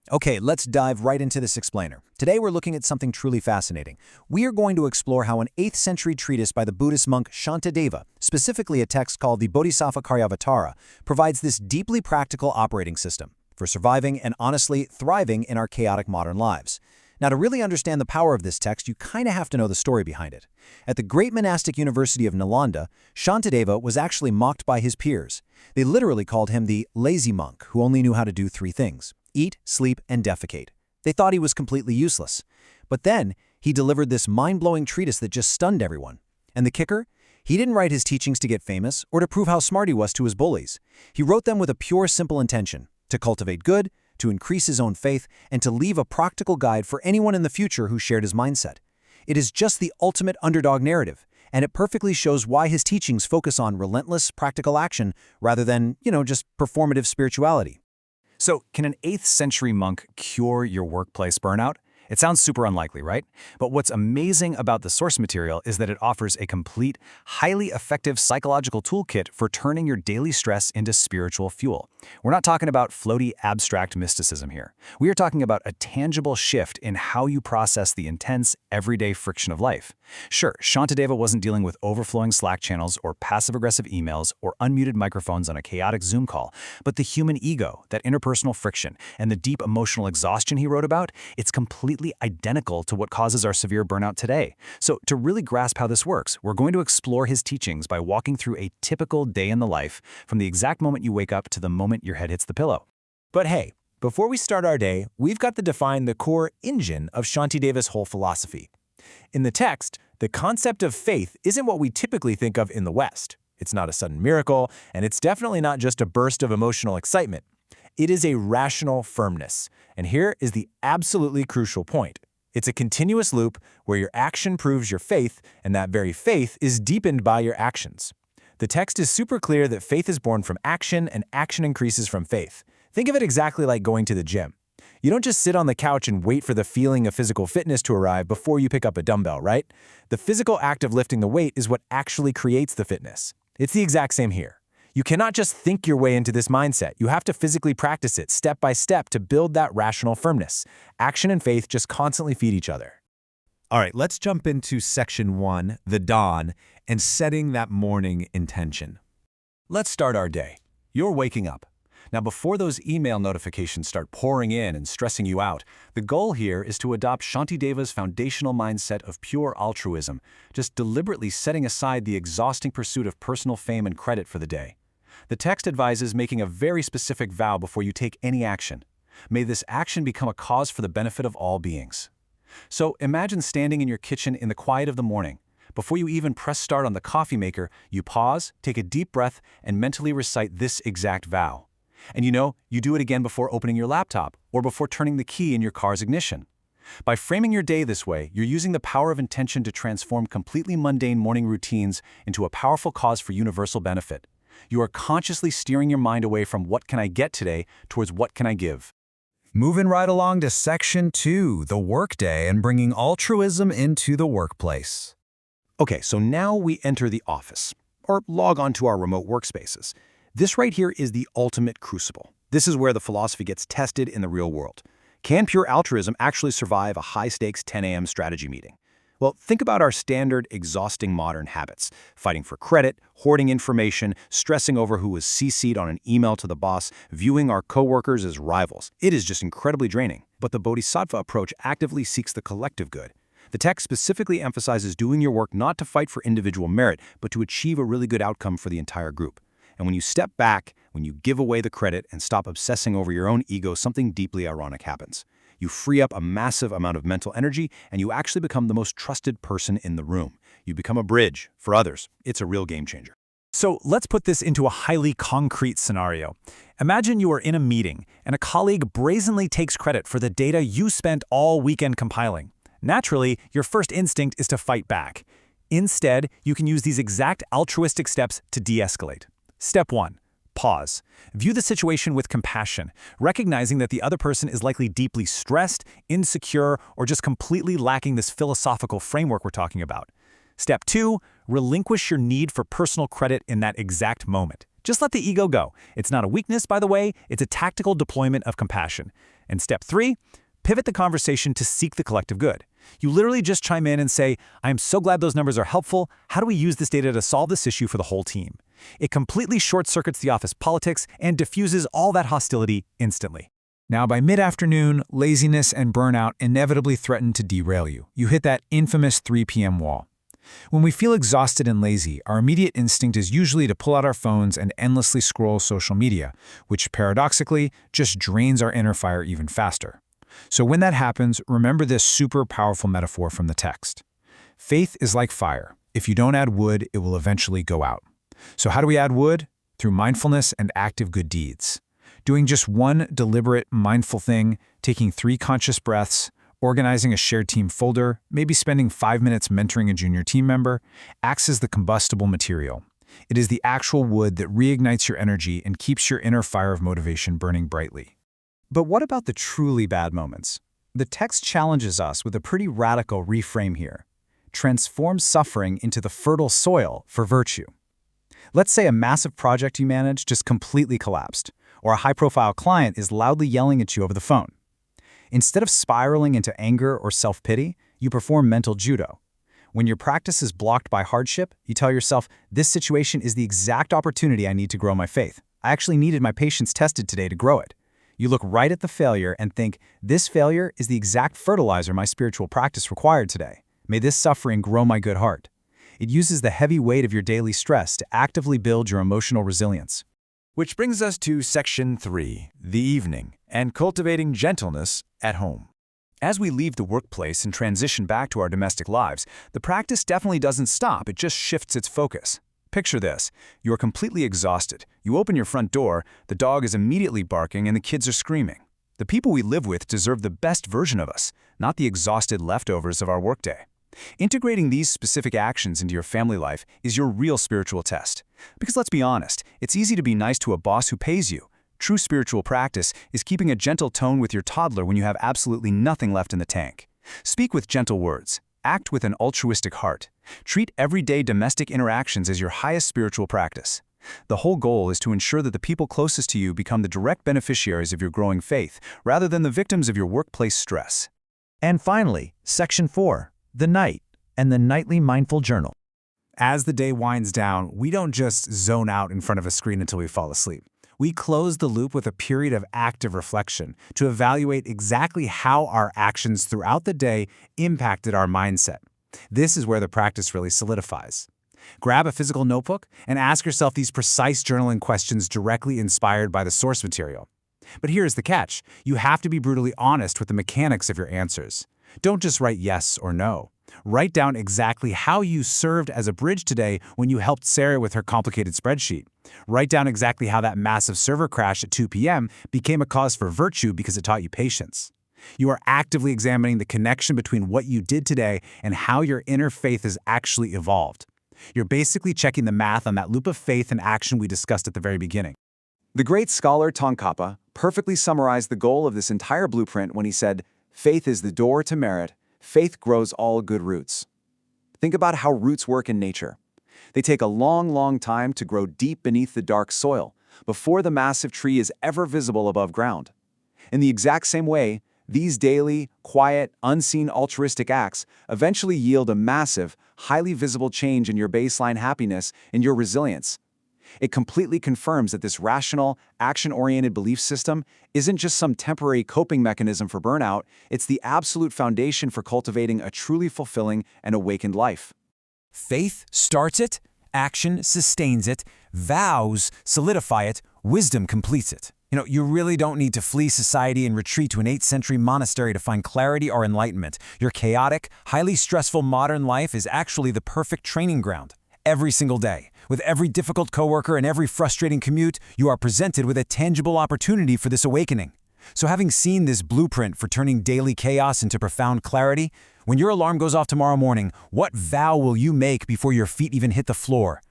Okay, let's dive right into this explainer. Today we're looking at something truly fascinating. We are going to explore how an 8th century treatise by the Buddhist monk Shantideva, specifically a text called the Bodhicaryavatara, provides this deeply practical operating system for surviving and honestly thriving in our chaotic modern lives. Now, to really understand the power of this text, you kind of have to know the story behind it. At the great monastic university of Nalanda, Shantideva was actually mocked by his peers. They literally called him the lazy monk who only knew how to do three things: eat, sleep, and defecate. They thought he was completely useless. But then, he delivered this mind-blowing treatise that just stunned everyone. And the kicker? He didn't write his teachings to get famous or to prove how smart he was to his bullies. He wrote them with a pure, simple intention: to cultivate good, to increase his own faith, and to leave a practical guide for anyone in the future who shared his mindset. It is just the ultimate underdog narrative, and it perfectly shows why his teachings focus on relentless, practical action rather than, just performative spirituality. So, can an 8th century monk cure your workplace burnout? It sounds super unlikely, right? But what's amazing about the source material is that it offers a complete, highly effective psychological toolkit for turning your daily stress into spiritual fuel. We're not talking about floaty, abstract mysticism here. We are talking about a tangible shift in how you process the intense, everyday friction of life. Sure, Shantideva wasn't dealing with overflowing Slack channels or passive-aggressive emails or unmuted microphones on a chaotic Zoom call, but the human ego, that interpersonal friction, and the deep emotional exhaustion he wrote about, it's completely identical to what causes our severe burnout today. So to really grasp how this works, we're going to explore his teachings by walking through a typical day in the life from the exact moment you wake up to the moment your head hits the pillow. But hey, before we start our day, we've got to define the core engine of Shantideva's whole philosophy. In the text, the concept of faith isn't what we typically think of in the West. It's not a sudden miracle, and it's definitely not just a burst of emotional excitement. It is a rational firmness. And here is the absolutely crucial point. It's a continuous loop where your action proves your faith, and that very faith is deepened by your actions. The text is super clear that faith is born from action, and action increases from faith. Think of it exactly like going to the gym. You don't just sit on the couch and wait for the feeling of physical fitness to arrive before you pick up a dumbbell, right? The physical act of lifting the weight is what actually creates the fitness. It's the exact same here. You cannot just think your way into this mindset. You have to physically practice it step by step to build that rational firmness. Action and faith just constantly feed each other. All right, let's jump into section 1, the dawn, and setting that morning intention. Let's start our day. You're waking up. Now, before those email notifications start pouring in and stressing you out, the goal here is to adopt Shantideva's foundational mindset of pure altruism, just deliberately setting aside the exhausting pursuit of personal fame and credit for the day. The text advises making a very specific vow before you take any action. May this action become a cause for the benefit of all beings. So imagine standing in your kitchen in the quiet of the morning. Before you even press start on the coffee maker, you pause, take a deep breath, and mentally recite this exact vow. And you do it again before opening your laptop or before turning the key in your car's ignition. By framing your day this way, you're using the power of intention to transform completely mundane morning routines into a powerful cause for universal benefit. You are consciously steering your mind away from what can I get today towards what can I give. Moving right along to section 2, the workday, and bringing altruism into the workplace. Okay, so now we enter the office, or log on to our remote workspaces. This right here is the ultimate crucible. This is where the philosophy gets tested in the real world. Can pure altruism actually survive a high-stakes 10 a.m. strategy meeting? Well, think about our standard, exhausting modern habits: fighting for credit, hoarding information, stressing over who was CC'd on an email to the boss, viewing our coworkers as rivals. It is just incredibly draining. But the Bodhisattva approach actively seeks the collective good. The text specifically emphasizes doing your work not to fight for individual merit, but to achieve a really good outcome for the entire group. And when you step back, when you give away the credit and stop obsessing over your own ego, something deeply ironic happens. You free up a massive amount of mental energy, and you actually become the most trusted person in the room. You become a bridge for others. It's a real game changer. So let's put this into a highly concrete scenario. Imagine you are in a meeting, and a colleague brazenly takes credit for the data you spent all weekend compiling. Naturally, your first instinct is to fight back. Instead, you can use these exact altruistic steps to de-escalate. Step 1. Pause. View the situation with compassion, recognizing that the other person is likely deeply stressed, insecure, or just completely lacking this philosophical framework we're talking about. Step 2. Relinquish your need for personal credit in that exact moment. Just let the ego go. It's not a weakness, by the way. It's a tactical deployment of compassion. And step 3, pivot the conversation to seek the collective good. You literally just chime in and say, I'm so glad those numbers are helpful. How do we use this data to solve this issue for the whole team? It completely short-circuits the office politics and diffuses all that hostility instantly. Now, by mid-afternoon, laziness and burnout inevitably threaten to derail you. You hit that infamous 3 p.m. wall. When we feel exhausted and lazy, our immediate instinct is usually to pull out our phones and endlessly scroll social media, which paradoxically just drains our inner fire even faster. So when that happens, remember this super powerful metaphor from the text. Faith is like fire. If you don't add wood, it will eventually go out. So how do we add wood? Through mindfulness and active good deeds. Doing just one deliberate, mindful thing, taking 3 conscious breaths, organizing a shared team folder, maybe spending 5 minutes mentoring a junior team member, acts as the combustible material. It is the actual wood that reignites your energy and keeps your inner fire of motivation burning brightly. But what about the truly bad moments? The text challenges us with a pretty radical reframe here. Transform suffering into the fertile soil for virtue. Let's say a massive project you manage just completely collapsed, or a high-profile client is loudly yelling at you over the phone. Instead of spiraling into anger or self-pity, you perform mental judo. When your practice is blocked by hardship, you tell yourself, this situation is the exact opportunity I need to grow my faith. I actually needed my patience tested today to grow it. You look right at the failure and think, this failure is the exact fertilizer my spiritual practice required today. May this suffering grow my good heart. It uses the heavy weight of your daily stress to actively build your emotional resilience. Which brings us to Section 3, the evening, and cultivating gentleness at home. As we leave the workplace and transition back to our domestic lives, the practice definitely doesn't stop, it just shifts its focus. Picture this. You are completely exhausted. You open your front door, the dog is immediately barking and the kids are screaming. The people we live with deserve the best version of us, not the exhausted leftovers of our workday. Integrating these specific actions into your family life is your real spiritual test. Because let's be honest, it's easy to be nice to a boss who pays you. True spiritual practice is keeping a gentle tone with your toddler when you have absolutely nothing left in the tank. Speak with gentle words. Act with an altruistic heart. Treat everyday domestic interactions as your highest spiritual practice. The whole goal is to ensure that the people closest to you become the direct beneficiaries of your growing faith, rather than the victims of your workplace stress. And finally, Section 4, the night and the nightly mindful journal. As the day winds down, we don't just zone out in front of a screen until we fall asleep. We close the loop with a period of active reflection to evaluate exactly how our actions throughout the day impacted our mindset. This is where the practice really solidifies. Grab a physical notebook and ask yourself these precise journaling questions directly inspired by the source material. But here's the catch. You have to be brutally honest with the mechanics of your answers. Don't just write yes or no. Write down exactly how you served as a bridge today when you helped Sarah with her complicated spreadsheet. Write down exactly how that massive server crash at 2 p.m. became a cause for virtue because it taught you patience. You are actively examining the connection between what you did today and how your inner faith has actually evolved. You're basically checking the math on that loop of faith and action we discussed at the very beginning. The great scholar Tsongkhapa perfectly summarized the goal of this entire blueprint when he said, "Faith is the door to merit. Faith grows all good roots." Think about how roots work in nature. They take a long, long time to grow deep beneath the dark soil, before the massive tree is ever visible above ground. In the exact same way, these daily, quiet, unseen altruistic acts eventually yield a massive, highly visible change in your baseline happiness and your resilience. It completely confirms that this rational, action-oriented belief system isn't just some temporary coping mechanism for burnout, it's the absolute foundation for cultivating a truly fulfilling and awakened life. Faith starts it, action sustains it, vows solidify it, wisdom completes it. You really don't need to flee society and retreat to an 8th century monastery to find clarity or enlightenment. Your chaotic, highly stressful modern life is actually the perfect training ground. Every single day, with every difficult coworker and every frustrating commute, you are presented with a tangible opportunity for this awakening. So having seen this blueprint for turning daily chaos into profound clarity, when your alarm goes off tomorrow morning, what vow will you make before your feet even hit the floor?